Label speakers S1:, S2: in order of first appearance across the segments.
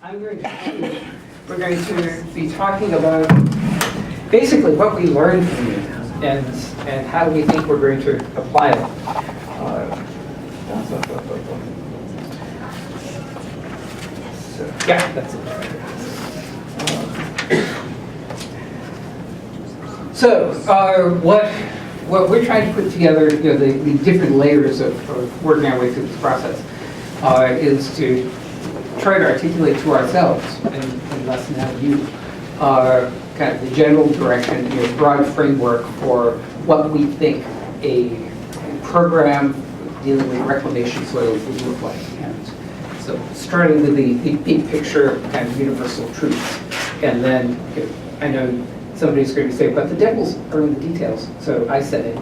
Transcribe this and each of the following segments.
S1: We're going to be talking about basically what we learned from it and how we think we're going to apply it. Yeah, that's it. What we're trying to put together, the different layers of working our way through this process is to try to articulate to ourselves, and less now you, kind of the general direction, broad framework for what we think a program dealing with reclamation soils would look like. And so starting with the big picture kind of universal truths. And then I know somebody's going to say, but the devils are in the details. So I said it,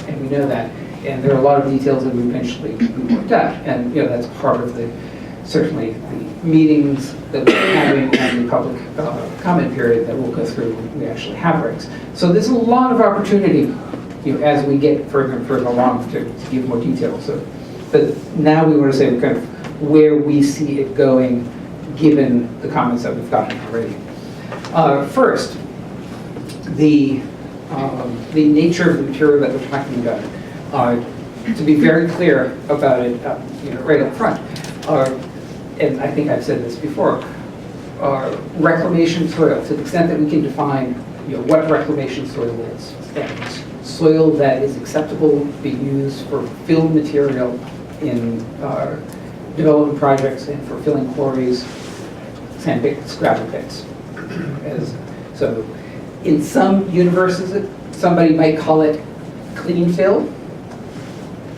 S1: and we know that. And there are a lot of details that we eventually worked out. And that's part of certainly the meetings that we're having and the public comment period that we'll go through when we actually have regs. So there's a lot of opportunity as we get further and further along to give more detail. But now we want to say kind of where we see it going given the comments that we've gotten already. First, the nature of the material that we're talking about. To be very clear about it, right up front, and I think I've said this before, reclamation soil, to the extent that we can define what reclamation soil is, and soil that is acceptable to be used for filled material in development projects and for filling quarries, sand pits, gravel pits. So in some universes, somebody might call it clean fill.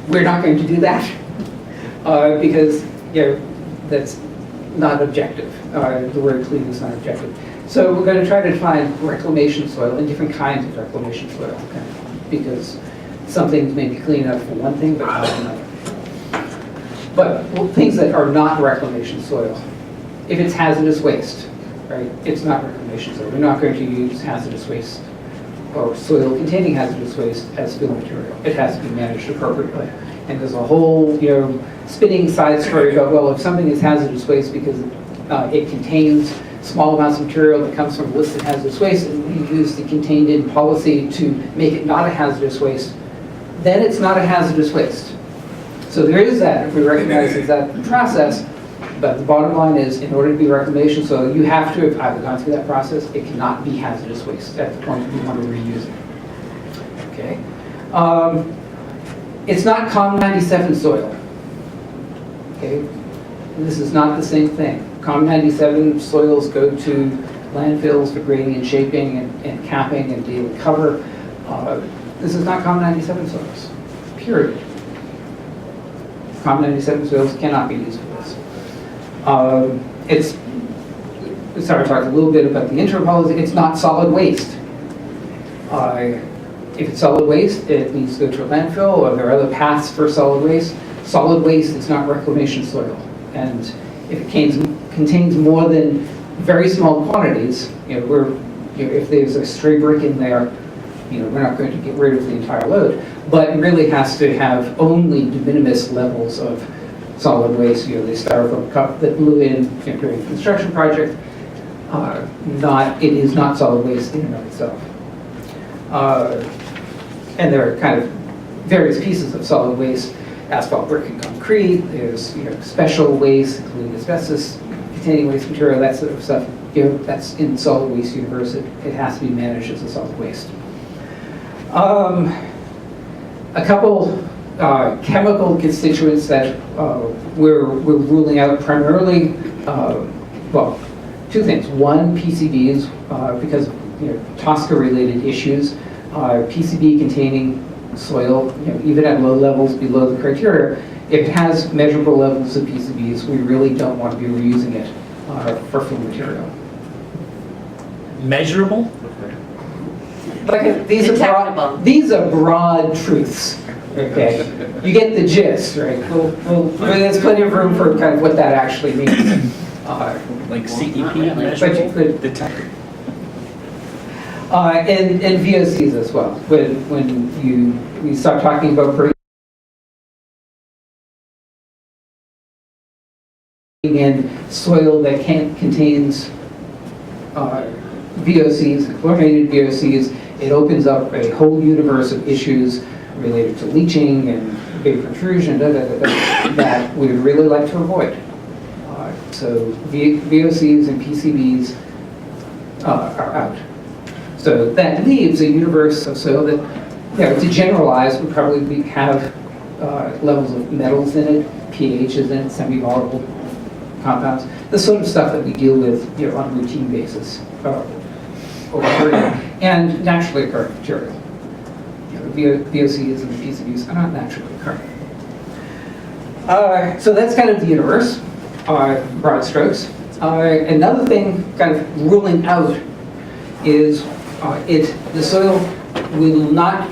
S1: We're not going to do that because that's not objective. The word clean is not objective. So we're going to try to define reclamation soil and different kinds of reclamation soil, because some things may be clean enough for one thing, but not another. But things that are not reclamation soil, if it's hazardous waste, right? It's not reclamation soil. We're not going to use hazardous waste or soil containing hazardous waste as fill material. It has to be managed appropriately. And there's a whole, spinning side story about, well, if something is hazardous waste because it contains small amounts of material that comes from listed hazardous waste, and we use the contained in policy to make it not a hazardous waste, then it's not a hazardous waste. So there is that, if we recognize that process, but the bottom line is, in order to be reclamation soil, you have to have either gone through that process. It cannot be hazardous waste at the point that we want to reuse it. Okay. It's not COM97 soil. Okay. This is not the same thing. COM97 soils go to landfills for grading and shaping and capping and daily cover. This is not COM97 soils. Period. COM97 soils cannot be used for this. We talked a little bit about the interim policy. It's not solid waste. If it's solid waste, it needs to go to a landfill, or there are other paths for solid waste. Solid waste is not reclamation soil. And if it contains more than very small quantities, if there's a stray brick in there, we're not going to get rid of the entire load. But it really has to have only de minimis levels of solid waste, the styrofoam cup that blew in during a construction project. It is not solid waste in and of itself. And there are kind of various pieces of solid waste: asphalt, brick, and concrete. There's special waste, including asbestos containing waste material, that sort of stuff. That's in solid waste universe. It has to be managed as a solid waste. A couple chemical constituents that we're ruling out primarily, well, two things. One, PCBs, because of TSCA-related issues. PCB containing soil, even at low levels below the criteria, if it has measurable levels of PCBs, we really don't want to be reusing it for fill material.
S2: Measurable?
S1: These are broad truths. Okay, you get the gist, right? There's plenty of room for kind of what that actually means.
S2: Like CEP measurable?
S1: But you could, and VOCs as well. When you start talking about in soil that contains VOCs, chlorinated VOCs, it opens up a whole universe of issues related to leaching and vapor intrusion, that we would really like to avoid. So VOCs and PCBs are out. So that leaves a universe of soil that, to generalize, would probably have levels of metals in it, pHs in it, semi-volatile compounds, the sort of stuff that we deal with on a routine basis over here, and naturally occurring material. VOCs and the PCBs are not naturally occurring. So that's kind of the universe, broad strokes. Another thing kind of ruling out is the soil will not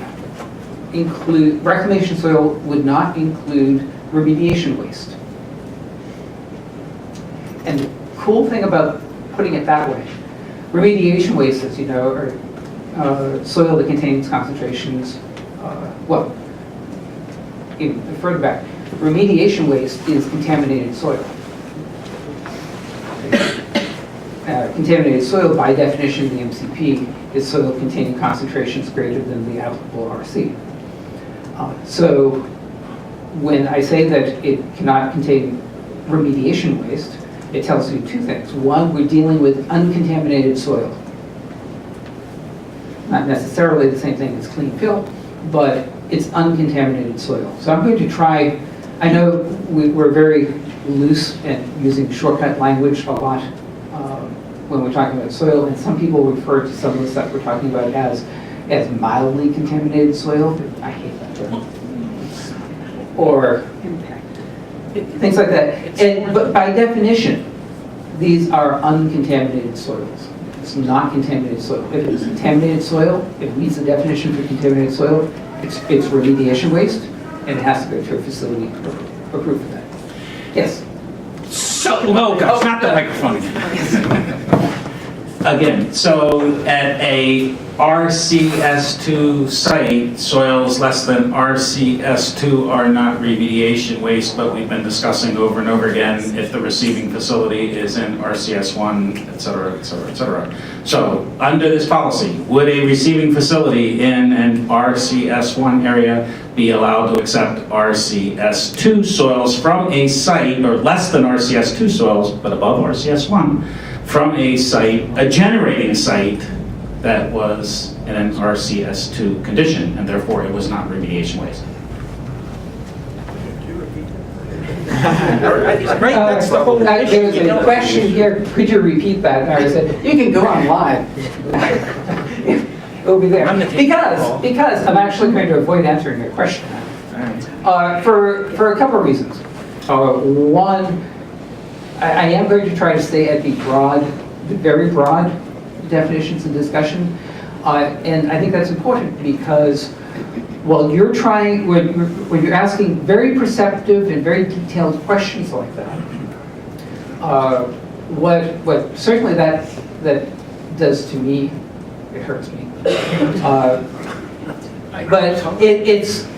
S1: include, reclamation soil would not include remediation waste. And the cool thing about putting it that way, remediation waste, as you know, are soil that contains concentrations, even further back, remediation waste is contaminated soil. Contaminated soil, by definition in the MCP, is soil containing concentrations greater than the applicable RC. So when I say that it cannot contain remediation waste, it tells you two things. One, we're dealing with uncontaminated soil. Not necessarily the same thing as clean fill, but it's uncontaminated soil. So I'm going to try, I know we're very loose and using shortcut language a lot when we're talking about soil, and some people refer to some of the stuff we're talking about as mildly contaminated soil, but I hate that term. Or things like that. But by definition, these are uncontaminated soils. It's not contaminated soil. If it's contaminated soil, if it meets the definition for contaminated soil, it's remediation waste, and it has to go to a facility approved for that. Yes?
S2: Oh gosh, not the microphone again. So at a RCS2 site, soils less than RCS2 are not remediation waste, but we've been discussing over and over again if the receiving facility is in RCS1, et cetera, et cetera, et cetera. So under this policy, would a receiving facility in an RCS1 area be allowed to accept RCS2 soils from a site, or less than RCS2 soils, but above RCS1, from a site, a generating site that was in an RCS2 condition, and therefore it was not remediation waste?
S3: Right, that's the whole issue.
S1: There was a question here, could you repeat that? And I said, you can go online. It'll be there. Because I'm actually going to avoid answering your question for a couple of reasons. One, I am going to try to stay at the very broad definitions and discussion, and I think that's important because while you're trying, when you're asking very perceptive and very detailed questions like that, what certainly that does to me, it hurts me. But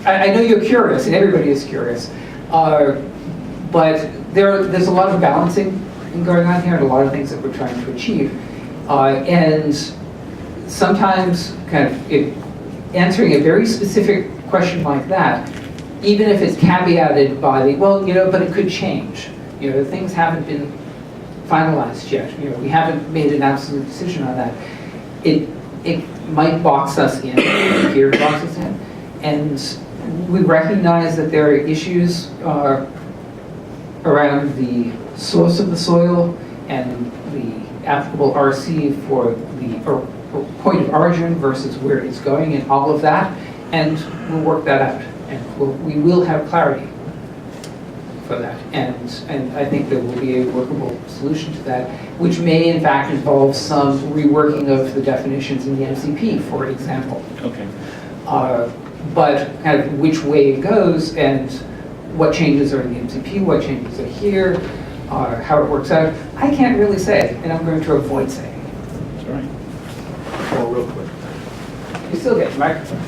S1: I know you're curious, and everybody is curious, but there's a lot of balancing going on here and a lot of things that we're trying to achieve. And sometimes kind of answering a very specific question like that, even if it's caveated by but it could change. Things haven't been finalized yet. We haven't made an absolute decision on that. It might box us in, here box us in, and we recognize that there are issues around the source of the soil and the applicable RC for the point of origin versus where it's going and all of that, and we'll work that out, and we will have clarity for that, and I think there will be a workable solution to that, which may in fact involve some reworking of the definitions in the MCP, for example.
S2: Okay.
S1: But kind of which way it goes and what changes are in the MCP, what changes are here, how it works out, I can't really say, and I'm going to avoid saying.
S2: That's right.
S3: Oh, real quick.
S1: You still get the microphone.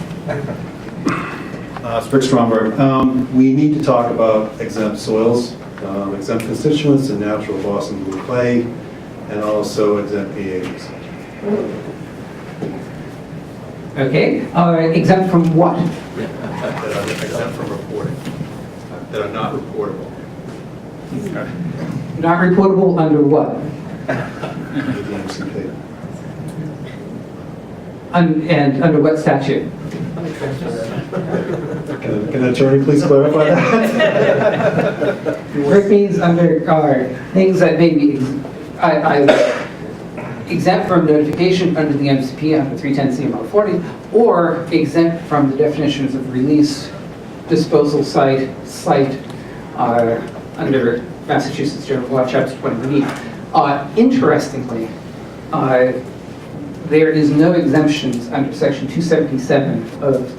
S4: It's Rick Stromberg. We need to talk about exempt soils, exempt constituents and natural Boston blue clay, and also exempt pHs.
S1: Okay, exempt from what?
S4: That are exempt from reporting, that are not reportable.
S1: Not reportable under what?
S4: With the MCP.
S1: And under what statute?
S4: Can an attorney please clarify that?
S1: Rick means under things that may be exempt from notification under the MCP under 310 CMR 40, or exempt from the definitions of release, disposal site, under Massachusetts General Law, Chapter 20B. Interestingly, there is no exemptions under Section 277 of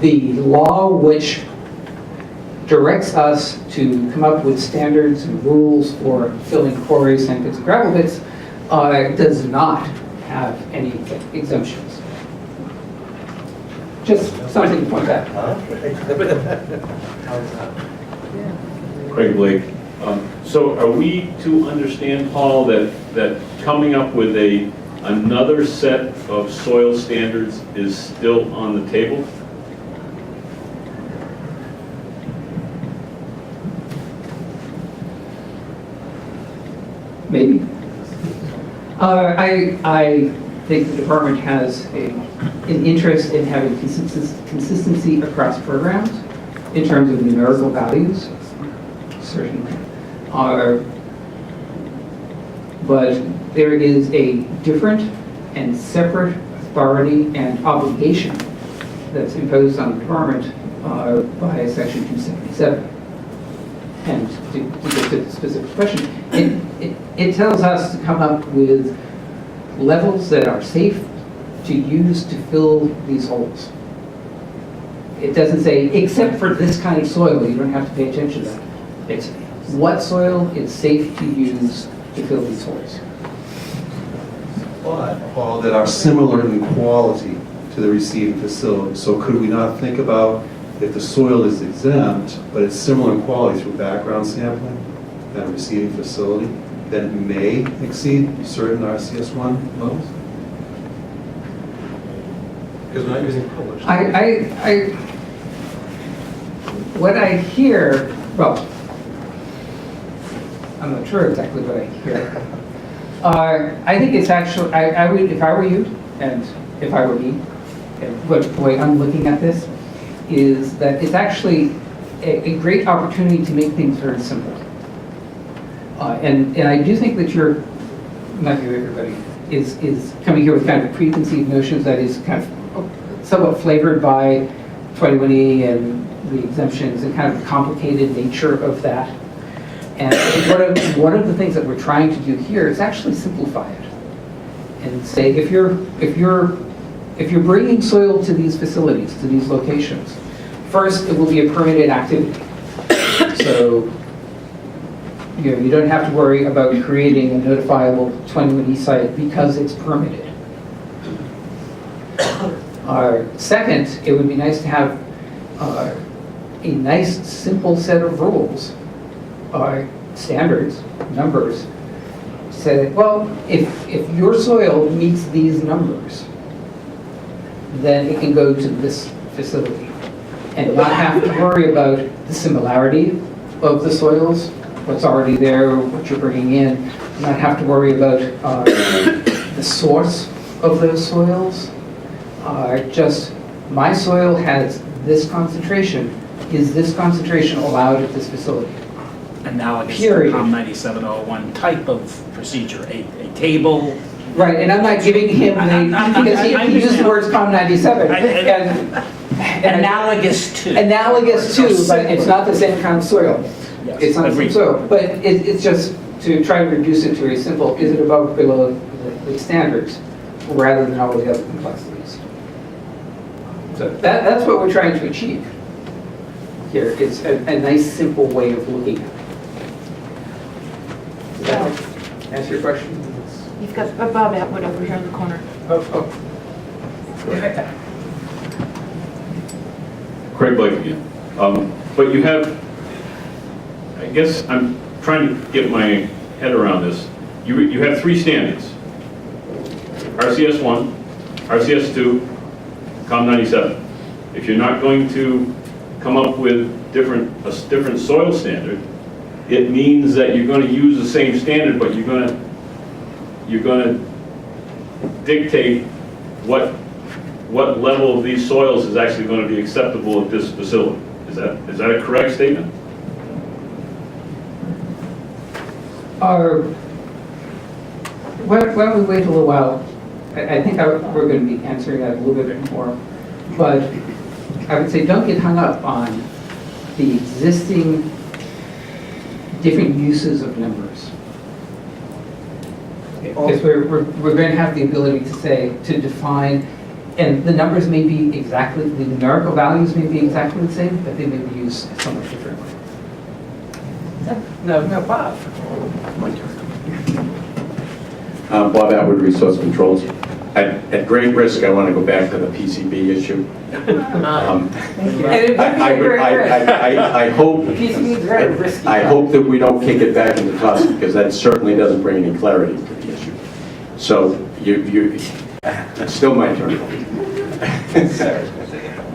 S1: the law, which directs us to come up with standards and rules for filling quarries, sand pits, and gravel pits, does not have any exemptions. Just something to point out.
S5: Craig Blake. So are we to understand, Paul, that coming up with another set of soil standards is still on the table?
S1: Maybe. I think the department has an interest in having consistency across programs in terms of numerical values, certainly. But there is a different and separate authority and obligation that's imposed on the department by Section 277. And to get to the specific question, it tells us to come up with levels that are safe to use to fill these holes. It doesn't say, except for this kind of soil, you don't have to pay attention to that. It's what soil is safe to use to fill these holes.
S4: But, Paul, that are similar in quality to the receiving facility. So could we not think about if the soil is exempt, but it's similar in quality through background sampling at a receiving facility, then it may exceed certain RCS1 levels? Because we're not using published.
S1: What I hear, well, I'm not sure exactly what I hear. I think it's actually, I would, if I were you, and if I were me, and the way I'm looking at this, is that it's actually a great opportunity to make things very simple. And I do think that you're, not you, everybody, is coming here with kind of preconceived notions that is kind of somewhat flavored by 21E and the exemptions and kind of the complicated nature of that. And one of the things that we're trying to do here is actually simplify it and say if you're bringing soil to these facilities, to these locations, first it will be a permitted activity. So you don't have to worry about creating a notifiable 21E site because it's permitted. Second, it would be nice to have a nice simple set of rules, standards, numbers, say, well, if your soil meets these numbers, then it can go to this facility and not have to worry about the similarity of the soils, what's already there, what you're bringing in, not have to worry about the source of those soils. Just my soil has this concentration. Is this concentration allowed at this facility?
S2: Analogous to
S1: Period.
S2: COM 9701 type of procedure, a table.
S1: Right, and I'm not giving him because he used the words COM 97.
S2: Analogous to.
S1: Analogous to, but it's not the same kind of soil.
S2: Yes,
S1: It's not the same
S2: agreed.
S1: soil. But it's just to try to reduce it to a simple, is it above or below the standards, rather than all the other complexities. So that's what we're trying to achieve here. It's a nice, simple way of looking at it. Does that answer your question?
S6: You've got Bob Atwood over here in the corner.
S1: Oh.
S5: Craig Blake again. But you have, I guess I'm trying to get my head around this. You have three standards. RCS 1, RCS 2, COM 97. If you're not going to come up with a different soil standard, it means that you're going to use the same standard, but you're going to dictate what level of these soils is actually going to be acceptable at this facility. Is that a correct statement?
S1: Why don't we wait a little while? I think we're going to be answering that a little bit more, but I would say don't get hung up on the existing different uses of numbers. Because we're going to have the ability to define, and the numbers may be exactly, the numerical values may be exactly the same, but they may be used somewhat differently. No, Bob. My turn.
S6: Bob Atwood, Resource Controls. At great risk, I want to go back to the PCB issue. I hope
S1: PCB is very risky.
S6: I hope that we don't kick it back into TUSC, because that certainly doesn't bring any clarity to the issue. So it's still my turn.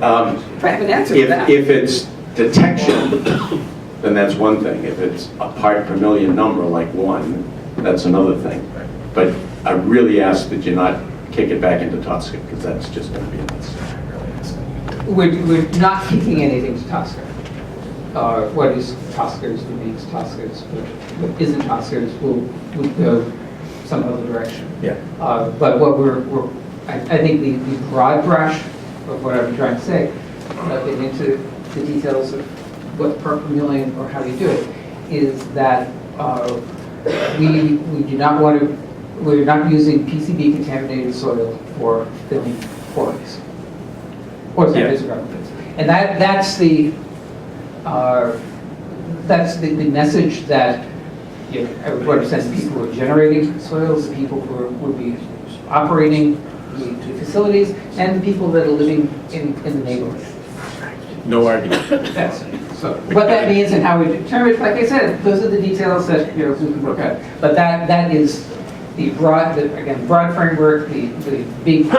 S1: I have an answer to that.
S6: If it's detection, then that's one thing. If it's a part per million number like 1, that's another thing. But I really ask that you not kick it back into TUSC, because that's just going to be unnecessary.
S1: We're not kicking anything to Tosca. What is Tosca's remains Tosca's. What isn't Tosca's will go some other direction.
S6: Yeah.
S1: But what I think the broad brush of what I'm trying to say, getting into the details of what per million or how you do it, is that we do not want to. We're not using PCB contaminated soil for filling quarries or pits. And that's the message that I would represent the people who are generating soils, the people who would be operating the facilities, and the people that are living in the neighborhood.
S6: No argument.
S1: So what that means and how we determine it, like I said, those are the details that we can work out. But that is the broad framework, the big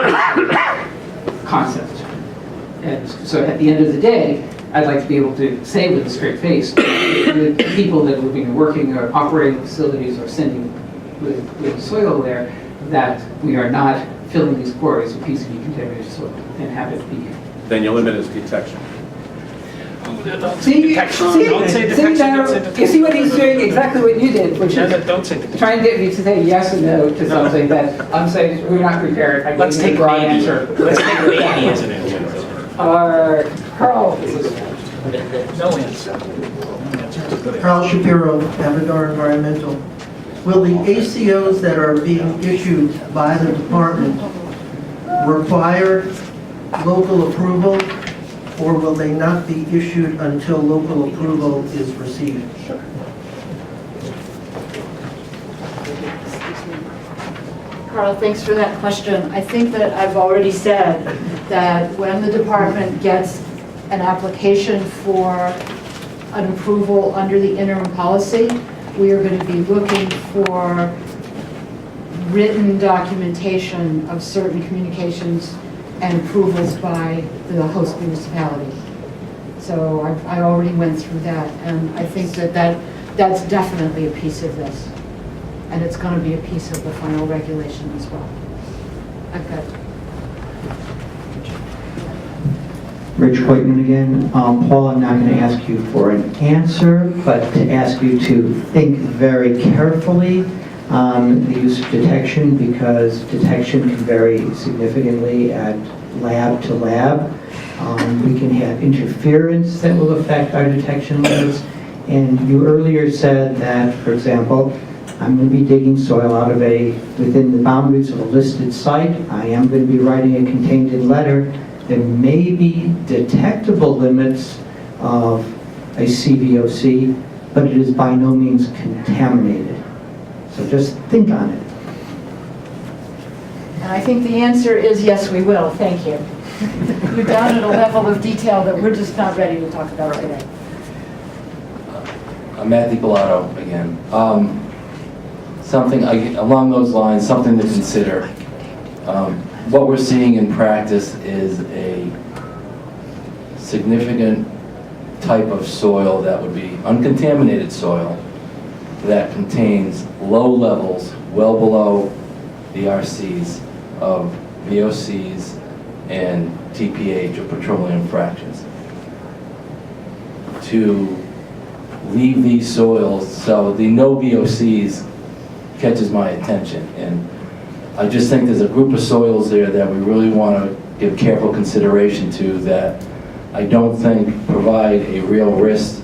S1: concept. And so at the end of the day, I'd like to be able to say with a straight face, the people that are living and working or operating facilities or sending with soil there, that we are not filling these quarries with PCB contaminated soil and have it be.
S6: Then your limit is detection.
S1: See,
S3: Don't say detection, don't say
S1: you see what he's doing? Exactly what you did, which is
S3: Don't say detection.
S1: trying to get me to say yes or no to something that I'm saying we're not prepared. I
S3: Let's
S1: gave you
S3: take
S1: a broad
S3: maybe.
S1: answer.
S3: Let's take maybe as an answer.
S1: Carl.
S3: No answer.
S7: Carl Shapiro, Amador Environmental. Will the ACOs that are being issued by the department require local approval, or will they not be issued until local approval is received?
S8: Carl, thanks for that question. I think that I've already said that when the department gets an application for an approval under the interim policy, we are going to be looking for written documentation of certain communications and approvals by the host municipality. So I already went through that, and I think that's definitely a piece of this. And it's going to be a piece of the final regulation as well. Okay.
S9: Rich Whiteman again. Paul, I'm not going to ask you for an answer, but to ask you to think very carefully on the use of detection, because detection can vary significantly at lab to lab. We can have interference that will affect our detection limits. And you earlier said that, for example, I'm going to be digging soil out of within the boundaries of a listed site. I am going to be writing a contained letter. There may be detectable limits of a CVOC, but it is by no means contaminated. So just think on it.
S8: And I think the answer is yes, we will. Thank you. you're down at a level of detail that we're just not ready to talk about today.
S10: I'm Matthew Bellato again. Something along those lines, something to consider. What we're seeing in practice is a significant type of soil that would be uncontaminated soil that contains low levels, well below the RCs of VOCs and TPH, or petroleum fractions. To leave these soils, so the no VOCs catches my attention, and I just think there's a group of soils there that we really want to give careful consideration to, that I don't think provide a real risk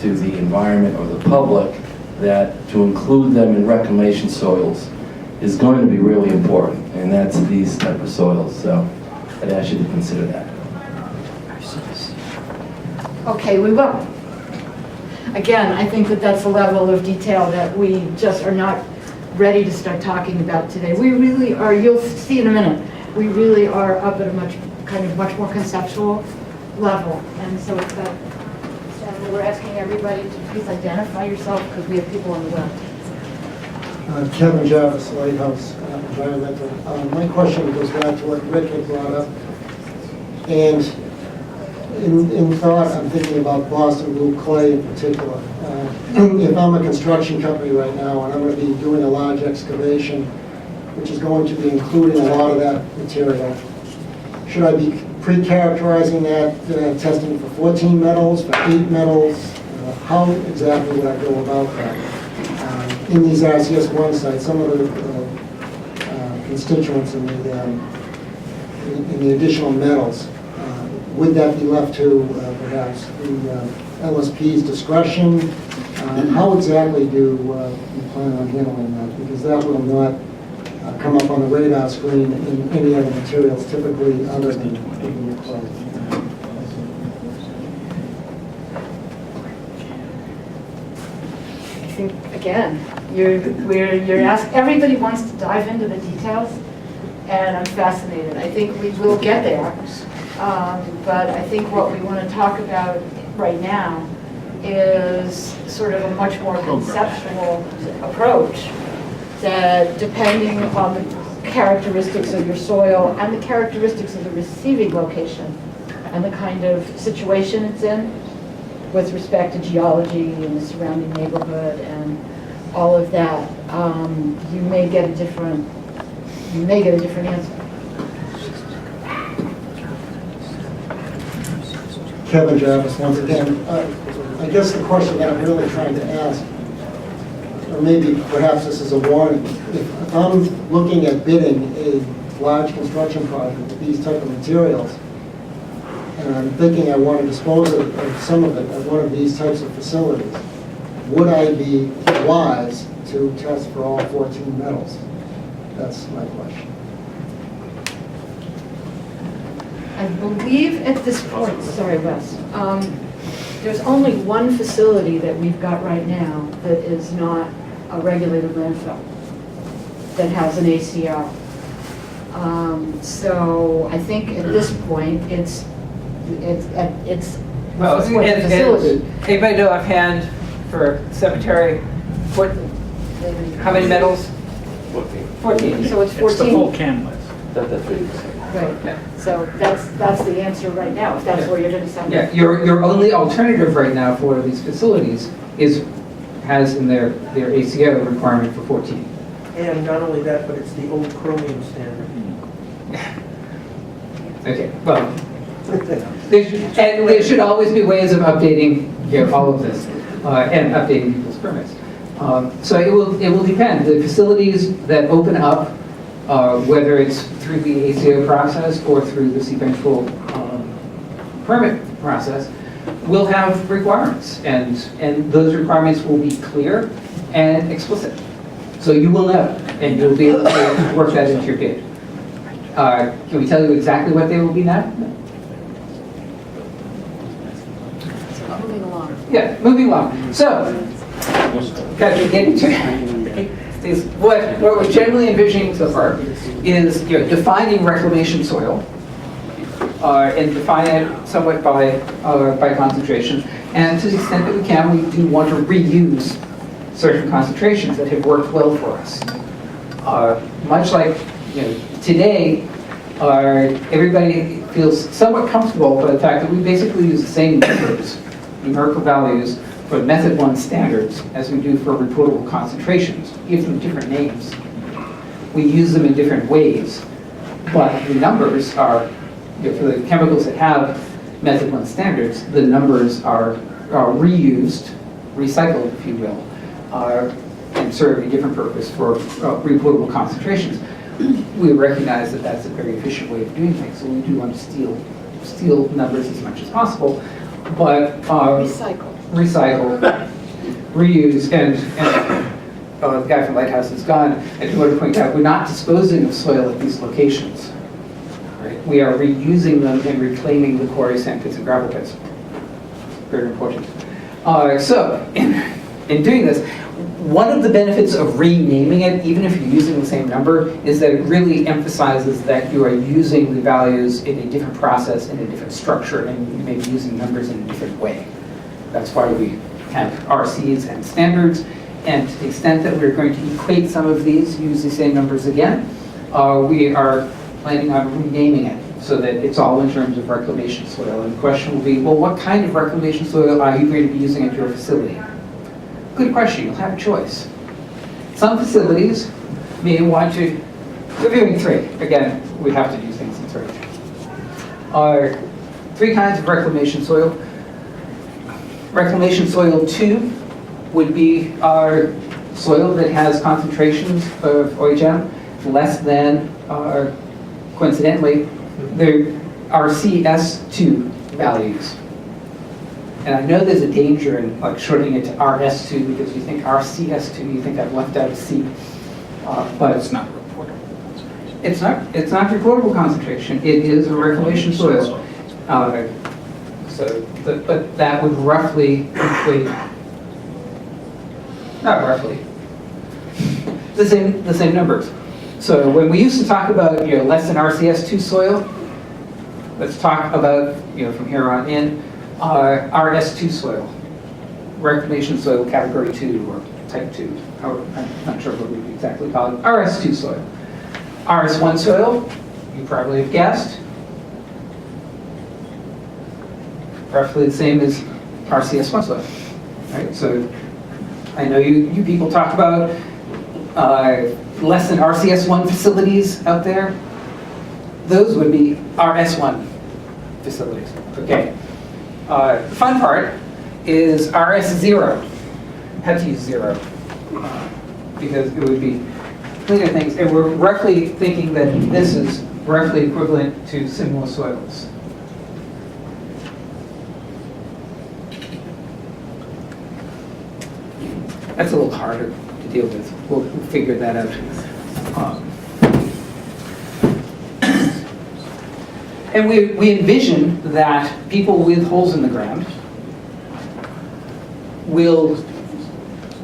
S10: to the environment or the public, that to include them in reclamation soils is going to be really important, and that's these type of soils. So I'd ask you to consider that.
S8: Okay, we will. Again, I think that that's a level of detail that we just are not ready to start talking about today. We really are, you'll see in a minute, we really are up at a much more conceptual level. And so it's that, we're asking everybody to please identify yourself, because we have people on the web.
S11: Kevin Jarvis, Lighthouse Environmental. My question goes back to what Rick had brought up. And in thought, I'm thinking about Boston blue clay in particular. If I'm a construction company right now and I'm going to be doing a large excavation, which is going to be including a lot of that material, should I be pre-characterizing that, testing for 14 metals, for 8 metals? How exactly would I go about that? In these RCS1 sites, some of the constituents in the additional metals, would that be left to perhaps the LSP's discretion? How exactly do you plan on handling that? Because that will not come up on the radar screen in any other materials typically other than clay.
S8: I think, again, you're asking, everybody wants to dive into the details, and I'm fascinated. I think we will get there, but I think what we want to talk about right now is sort of a much more conceptual approach, that depending on the characteristics of your soil and the characteristics of the receiving location and the kind of situation it's in with respect to geology and the surrounding neighborhood and all of that, you may get a different answer.
S11: Kevin Jarvis, once again. I guess the question that I'm really trying to ask, or maybe perhaps this is a warning, if I'm looking at bidding a large construction project with these type of materials, and I'm thinking I want to dispose of some of it at one of these types of facilities, would I be wise to test for all 14 metals? That's my question.
S8: I believe at this point, sorry Wes, there's only one facility that we've got right now that is not a regulated landfill that has an ACO. So I think at this point, it's
S1: Well,
S8: it's what the facility.
S1: anybody know offhand for cemetery, how many metals? 14.
S8: So it's
S3: It's the full
S8: 14.
S3: can list.
S10: That's what you said.
S8: Right. So that's the answer right now, if that's where you're going to send
S1: Yeah,
S8: it.
S1: your only alternative right now for one of these facilities has in their ACO requirement for 14.
S7: And not only that, but it's the old chromium standard.
S1: Okay, well, there should always be ways of updating all of this and updating people's permits. So it will depend. The facilities that open up, whether it's through the ACO process or through the eventual permit process, will have requirements, and those requirements will be clear and explicit. So you will know, and you'll be able to work that into your bid. Can we tell you exactly what they will be now?
S8: Moving along.
S1: Yeah, moving along. So, Patrick, getting to what we're generally envisioning so far is defining reclamation soil and define it somewhat by concentration. And to the extent that we can, we do want to reuse certain concentrations that have worked well for us. Much like today, everybody feels somewhat comfortable by the fact that we basically use the same numbers, numerical values, for method 1 standards as we do for reportable concentrations. Give them different names. We use them in different ways, but the numbers are, for the chemicals that have method 1 standards, the numbers are reused, recycled, if you will, and serve a different purpose for reportable concentrations. We recognize that that's a very efficient way of doing things, so we do want to steal numbers as much as possible, but recycle, reuse, and the guy from Lighthouse is gone. I do want to point out, we're not disposing of soil at these locations. Right? We are reusing them and reclaiming the quarry, sand pits, and gravel pits. Very important. So, in doing this, one of the benefits of renaming it, even if you're using the same number, is that it really emphasizes that you are using the values in a different process, in a different structure, and you may be using numbers in a different way. That's why we have RCs and standards, and to the extent that we're going to equate some of these, use the same numbers again, we are planning on renaming it so that it's all in terms of reclamation soil. And the question will be, well, what kind of reclamation soil are you going to be using at your facility? Good question, you'll have a choice. Some facilities may want to, we're doing 3. Again, we have to do things in 3. 3 kinds of reclamation soil. Reclamation soil 2 would be our soil that has concentrations of OHM less than, coincidentally, the RCS2 values. And I know there's a danger in shortening it to RS2 because you think RCS2, you think I've left out a C. But it's not reportable concentration. It's not reportable concentration. It is a reclamation soil. But that would roughly equate, not roughly, the same numbers. So when we used to talk about less than RCS2 soil, let's talk about from here on in RS2 soil, reclamation soil category 2 or type 2. I'm not sure what we exactly call it. RS2 soil. RS1 soil, you probably have guessed, roughly the same as RCS1 soil. Right? So I know you people talk about less than RCS1 facilities out there. Those would be RS1 facilities. Okay. The fun part is RS0. Had to use 0 because it would be cleaner things. And we're roughly thinking that this is roughly equivalent to similar soils. That's a little harder to deal with. We'll figure that out. And we envision that people with holes in the ground will,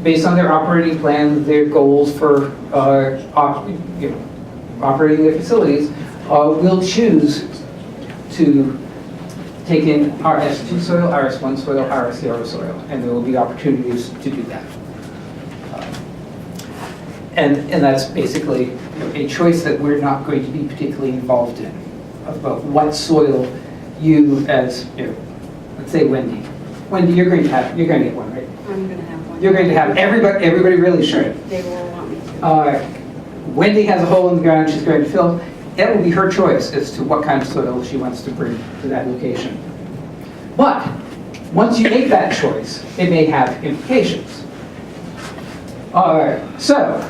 S1: based on their operating plan, their goals for operating their facilities, will choose to take in RS2 soil, RS1 soil, RS0 soil, and there will be opportunities to do that. And that's basically a choice that we're not going to be particularly involved in, about what soil you, as let's say Wendy, you're going to get one, right?
S12: I'm going to have one.
S1: You're going to have everybody really should.
S12: They will want me to.
S1: Wendy has a hole in the ground she's going to fill. That will be her choice as to what kind of soil she wants to bring to that location. But once you make that choice, it may have implications. So